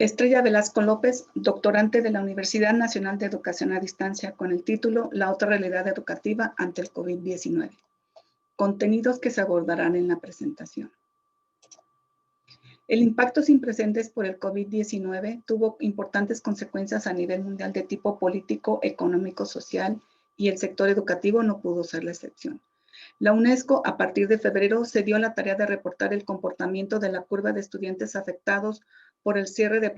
Estrella Velasco López, doctorante de la Universidad Nacional de Educación a Distancia, con el título La otra realidad educativa ante el COVID-19. Contenidos que se abordarán en la presentación. El impacto sin precedentes por el COVID-19 tuvo importantes consecuencias a nivel mundial de tipo político, económico, social, y el sector educativo no pudo ser la excepción. La UNESCO, a partir de febrero, se dio la tarea de reportar el comportamiento de la curva de estudiantes afectados por el cierre de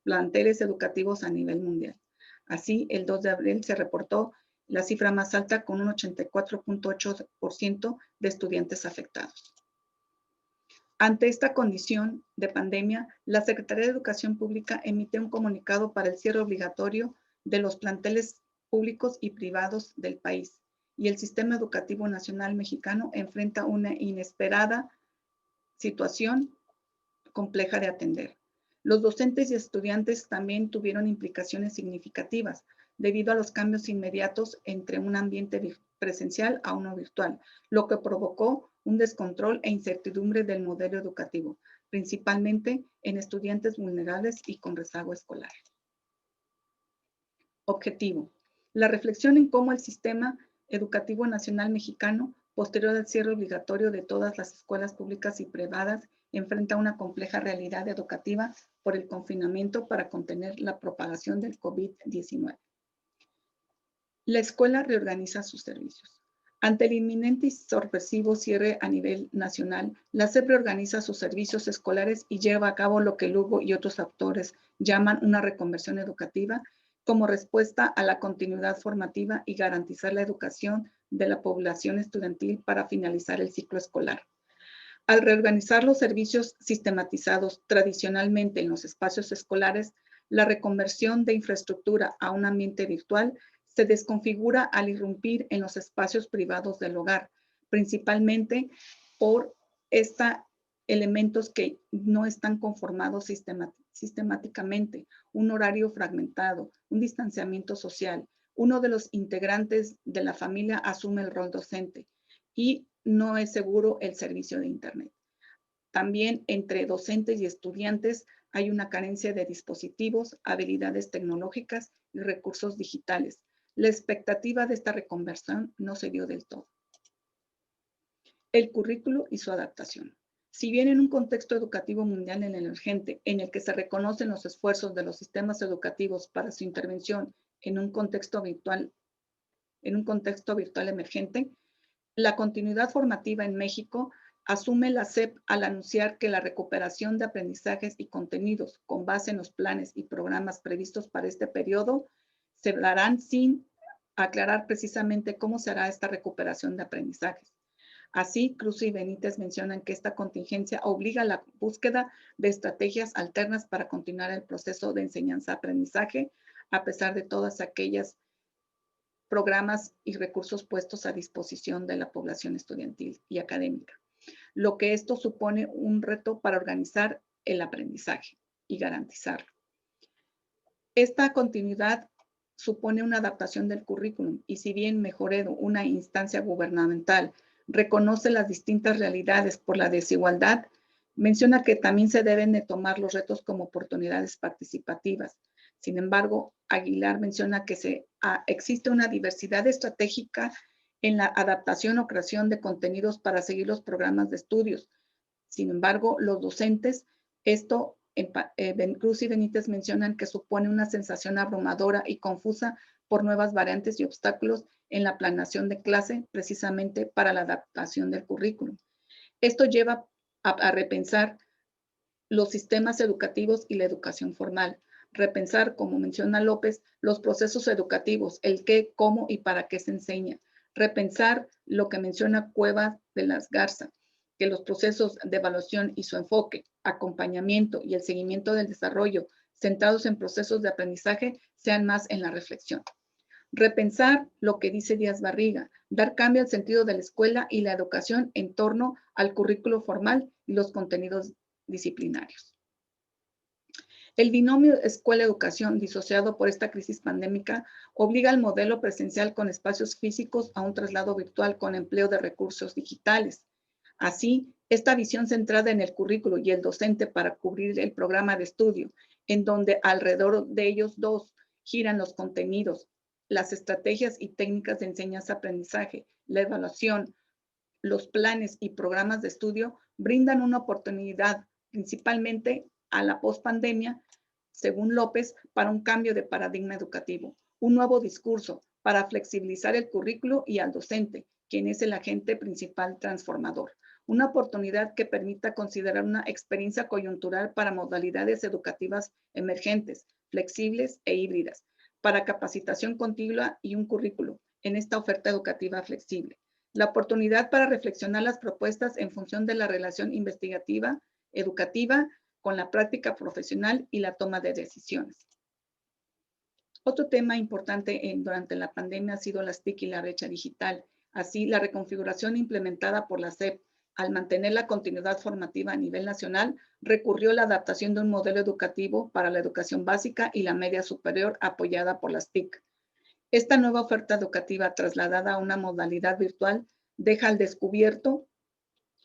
planteles educativos a nivel mundial. Así, el 2 de abril se reportó la cifra más alta, con un 84.8% de estudiantes afectados. Ante esta condición de pandemia, la Secretaría de Educación Pública emite un comunicado para el cierre obligatorio de los planteles públicos y privados del país, y el Sistema Educativo Nacional Mexicano enfrenta una inesperada situación compleja de atender. Los docentes y estudiantes también tuvieron implicaciones significativas debido a los cambios inmediatos entre un ambiente presencial a uno virtual, lo que provocó un descontrol e incertidumbre del modelo educativo, principalmente en estudiantes vulnerables y con rezago escolar. Objetivo: la reflexión en cómo el Sistema Educativo Nacional Mexicano, posterior al cierre obligatorio de todas las escuelas públicas y privadas, enfrenta una compleja realidad educativa por el confinamiento para contener la propagación del COVID-19. La escuela reorganiza sus servicios. Ante el inminente y sorpresivo cierre a nivel nacional, la SEP reorganiza sus servicios escolares y lleva a cabo lo que Lugo y otros autores llaman una reconversión educativa, como respuesta a la continuidad formativa y garantizar la educación de la población estudiantil para finalizar el ciclo escolar. Al reorganizar los servicios sistematizados tradicionalmente en los espacios escolares, la reconversión de infraestructura a un ambiente virtual se desconfigura al irrumpir en los espacios privados del hogar, principalmente por elementos que no están conformados sistemáticamente, un horario fragmentado, un distanciamiento social. Uno de los integrantes de la familia asume el rol docente y no es seguro el servicio de Internet. También entre docentes y estudiantes hay una carencia de dispositivos, habilidades tecnológicas y recursos digitales. La expectativa de esta reconversión no se dio del todo. El currículo y su adaptación. Si bien en un contexto educativo mundial emergente, en el que se reconocen los esfuerzos de los sistemas educativos para su intervención en un contexto virtual emergente, la continuidad formativa en México asume la SEP al anunciar que la recuperación de aprendizajes y contenidos con base en los planes y programas previstos para este periodo se darán sin aclarar precisamente cómo se hará esta recuperación de aprendizajes. Así, Cruz y Benítez mencionan que esta contingencia obliga a la búsqueda de estrategias alternas para continuar el proceso de enseñanza-aprendizaje, a pesar de todas aquellas programas y recursos puestos a disposición de la población estudiantil y académica, lo que esto supone un reto para organizar el aprendizaje y garantizarlo. Esta continuidad supone una adaptación del currículum y, si bien Mejoredo, una instancia gubernamental, reconoce las distintas realidades por la desigualdad, menciona que también se deben de tomar los retos como oportunidades participativas. Sin embargo, Aguilar menciona que existe una diversidad estratégica en la adaptación o creación de contenidos para seguir los programas de estudios. Sin embargo, los docentes, Cruz y Benítez mencionan que supone una sensación abrumadora y confusa por nuevas variantes y obstáculos en la planeación de clase, precisamente para la adaptación del currículum. Esto lleva a repensar los sistemas educativos y la educación formal. Repensar, como menciona López, los procesos educativos, el qué, cómo y para qué se enseña. Repensar lo que menciona Cuevas de las Garza, que los procesos de evaluación y su enfoque, acompañamiento y el seguimiento del desarrollo centrados en procesos de aprendizaje sean más en la reflexión. Repensar lo que dice Díaz Barriga, dar cambio al sentido de la escuela y la educación en torno al currículo formal y los contenidos disciplinarios. El binomio escuela-educación, disociado por esta crisis pandémica, obliga al modelo presencial con espacios físicos a un traslado virtual con empleo de recursos digitales. Así, esta visión centrada en el currículo y el docente para cubrir el programa de estudio en donde alrededor de ellos dos giran los contenidos, las estrategias y técnicas de enseñanza-aprendizaje, la evaluación, los planes y programas de estudio, brindan una oportunidad principalmente a la pospandemia, según López, para un cambio de paradigma educativo, un nuevo discurso para flexibilizar el currículo y al docente, quien es el agente principal transformador. Una oportunidad que permita considerar una experiencia coyuntural para modalidades educativas emergentes, flexibles e híbridas, para capacitación continua y un currículo en esta oferta educativa flexible. La oportunidad para reflexionar las propuestas en función de la relación investigativa, educativa, con la práctica profesional y la toma de decisiones. Otro tema importante durante la pandemia ha sido las TIC y la brecha digital. Así, la reconfiguración implementada por la SEP al mantener la continuidad formativa a nivel nacional, recurrió a la adaptación de un modelo educativo para la educación básica y la media superior apoyada por las TIC. Esta nueva oferta educativa trasladada a una modalidad virtual deja al descubierto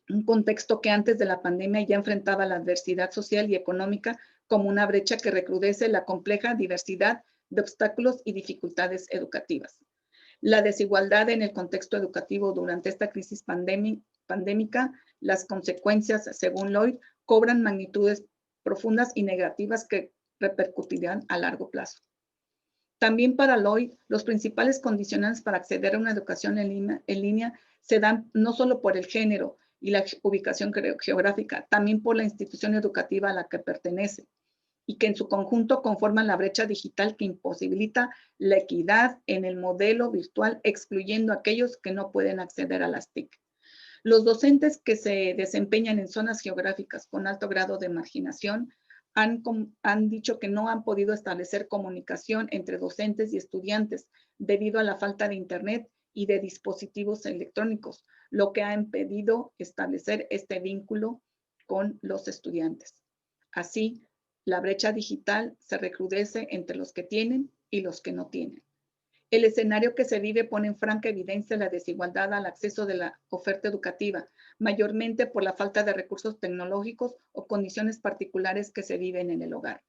un contexto que antes de la pandemia ya enfrentaba la adversidad social y económica como una brecha que recrudece la compleja diversidad de obstáculos y dificultades educativas. La desigualdad en el contexto educativo durante esta crisis pandémica, las consecuencias, según Lloyd, cobran magnitudes profundas y negativas que repercutirán a largo plazo. También para Lloyd, los principales condicionantes para acceder a una educación en línea se dan no solo por el género y la ubicación geográfica, también por la institución educativa a la que pertenece, y que en su conjunto conforman la brecha digital que imposibilita la equidad en el modelo virtual, excluyendo a aquellos que no pueden acceder a las TIC. Los docentes que se desempeñan en zonas geográficas con alto grado de marginación han dicho que no han podido establecer comunicación entre docentes y estudiantes debido a la falta de Internet y de dispositivos electrónicos, lo que ha impedido establecer este vínculo con los estudiantes. Así, la brecha digital se recrudece entre los que tienen y los que no tienen. El escenario que se vive pone en franca evidencia la desigualdad al acceso de la oferta educativa, mayormente por la falta de recursos tecnológicos o condiciones particulares que se viven en el hogar.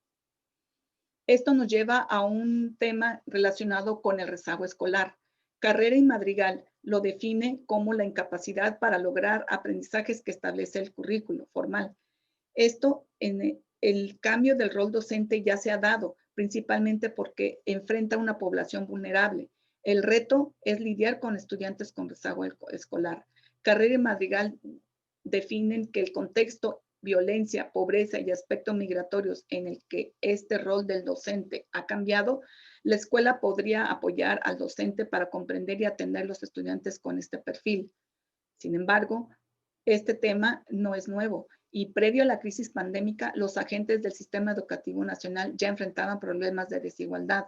Esto nos lleva a un tema relacionado con el rezago escolar. Carrera y Madrigal lo define como la incapacidad para lograr aprendizajes que establece el currículo formal. Esto en el cambio del rol docente ya se ha dado, principalmente porque enfrenta a una población vulnerable. El reto es lidiar con estudiantes con rezago escolar. Carrera y Madrigal definen que el contexto, violencia, pobreza y aspectos migratorios en el que este rol del docente ha cambiado, la escuela podría apoyar al docente para comprender y atender a los estudiantes con este perfil. Sin embargo, este tema no es nuevo y previo a la crisis pandémica, los agentes del sistema educativo nacional ya enfrentaban problemas de desigualdad,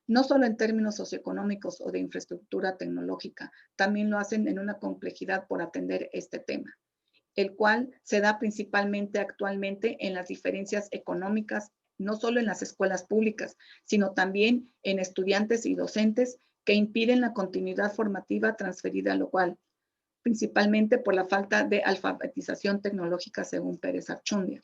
no solo en términos socioeconómicos o de infraestructura tecnológica, también lo hacen en una complejidad por atender este tema, el cual se da principalmente actualmente en las diferencias económicas, no solo en las escuelas públicas, sino también en estudiantes y docentes que impiden la continuidad formativa transferida al local, principalmente por la falta de alfabetización tecnológica, según Pérez Archundia.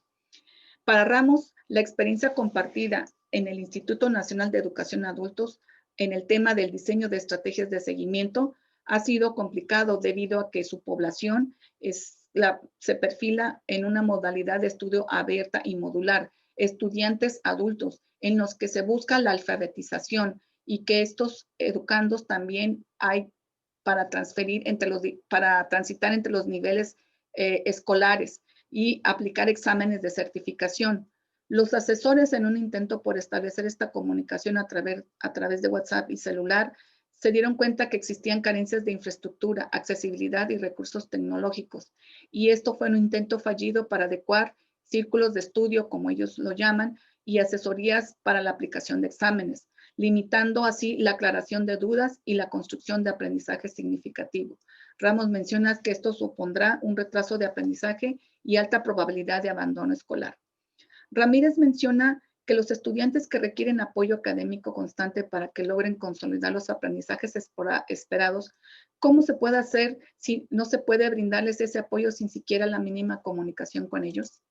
Para Ramos, la experiencia compartida en el Instituto Nacional de Educación Adultos en el tema del diseño de estrategias de seguimiento ha sido complicado debido a que su población se perfila en una modalidad de estudio abierta y modular, estudiantes adultos en los que se busca la alfabetización y que estos educandos también hay para transitar entre los niveles escolares y aplicar exámenes de certificación. Los asesores, en un intento por establecer esta comunicación a través de WhatsApp y celular, se dieron cuenta que existían carencias de infraestructura, accesibilidad y recursos tecnológicos. Y esto fue un intento fallido para adecuar círculos de estudio, como ellos lo llaman, y asesorías para la aplicación de exámenes, limitando así la aclaración de dudas y la construcción de aprendizaje significativo. Ramos menciona que esto supondrá un retraso de aprendizaje y alta probabilidad de abandono escolar. Ramírez menciona que los estudiantes que requieren apoyo académico constante para que logren consolidar los aprendizajes esperados, ¿cómo se puede hacer si no se puede brindarles ese apoyo sin siquiera la mínima comunicación con ellos?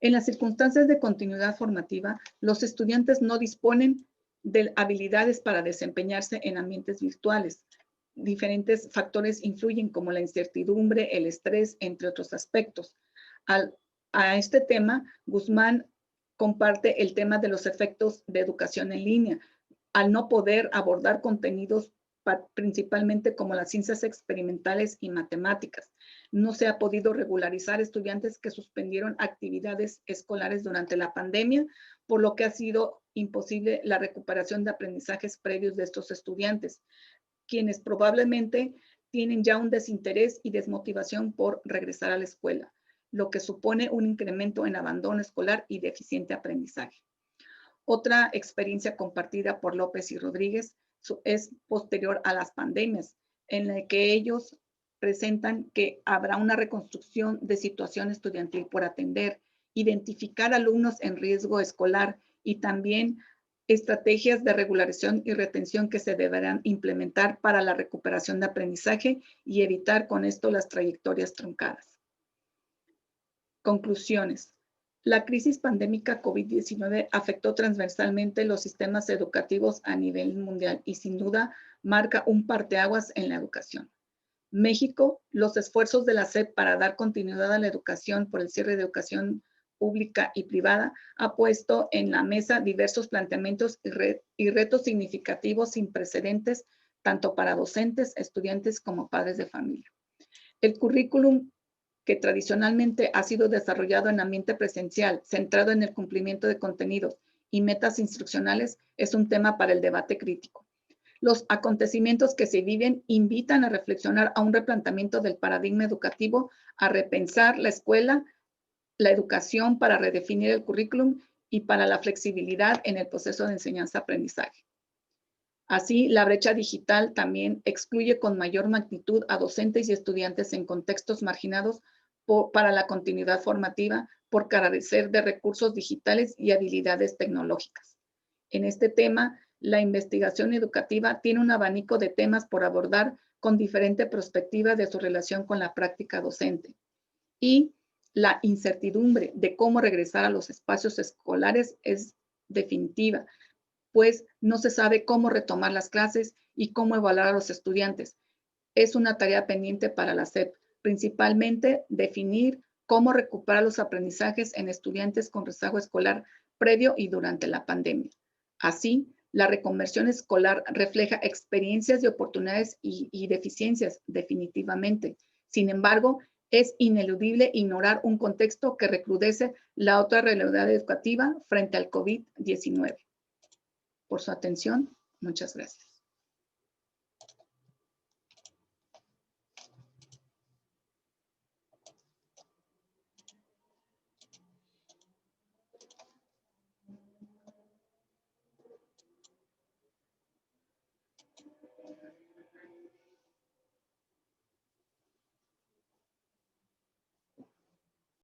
En las circunstancias de continuidad formativa, los estudiantes no disponen de habilidades para desempeñarse en ambientes virtuales. Diferentes factores influyen como la incertidumbre, el estrés, entre otros aspectos. A este tema, Guzmán comparte el tema de los efectos de educación en línea, al no poder abordar contenidos principalmente como las ciencias experimentales y matemáticas. No se ha podido regularizar estudiantes que suspendieron actividades escolares durante la pandemia, por lo que ha sido imposible la recuperación de aprendizajes previos de estos estudiantes, quienes probablemente tienen ya un desinterés y desmotivación por regresar a la escuela, lo que supone un incremento en abandono escolar y deficiente aprendizaje. Otra experiencia compartida por López y Rodríguez es posterior a las pandemias, en la que ellos presentan que habrá una reconstrucción de situación estudiantil por atender, identificar alumnos en riesgo escolar y también estrategias de regularización y retención que se deberán implementar para la recuperación de aprendizaje y evitar con esto las trayectorias truncadas. Conclusiones. La crisis pandémica COVID-19 afectó transversalmente los sistemas educativos a nivel mundial y sin duda marca un parteaguas en la educación. México, los esfuerzos de la SEP para dar continuidad a la educación por el cierre de educación pública y privada ha puesto en la mesa diversos planteamientos y retos significativos sin precedentes, tanto para docentes, estudiantes como padres de familia. El currículum que tradicionalmente ha sido desarrollado en ambiente presencial, centrado en el cumplimiento de contenidos y metas instruccionales, es un tema para el debate crítico. Los acontecimientos que se viven invitan a reflexionar a un replanteamiento del paradigma educativo, a repensar la escuela, la educación para redefinir el currículum y para la flexibilidad en el proceso de enseñanza-aprendizaje. Así, la brecha digital también excluye con mayor magnitud a docentes y estudiantes en contextos marginados para la continuidad formativa por carecer de recursos digitales y habilidades tecnológicas. En este tema, la investigación educativa tiene un abanico de temas por abordar con diferente perspectiva de su relación con la práctica docente. Y la incertidumbre de cómo regresar a los espacios escolares es definitiva, pues no se sabe cómo retomar las clases y cómo evaluar a los estudiantes. Es una tarea pendiente para la SEP, principalmente definir cómo recuperar los aprendizajes en estudiantes con rezago escolar previo y durante la pandemia. Así, la reconversión escolar refleja experiencias y oportunidades y deficiencias, definitivamente. Sin embargo, es ineludible ignorar un contexto que recrudece la otra realidad educativa frente al COVID-19. Por su atención, muchas gracias.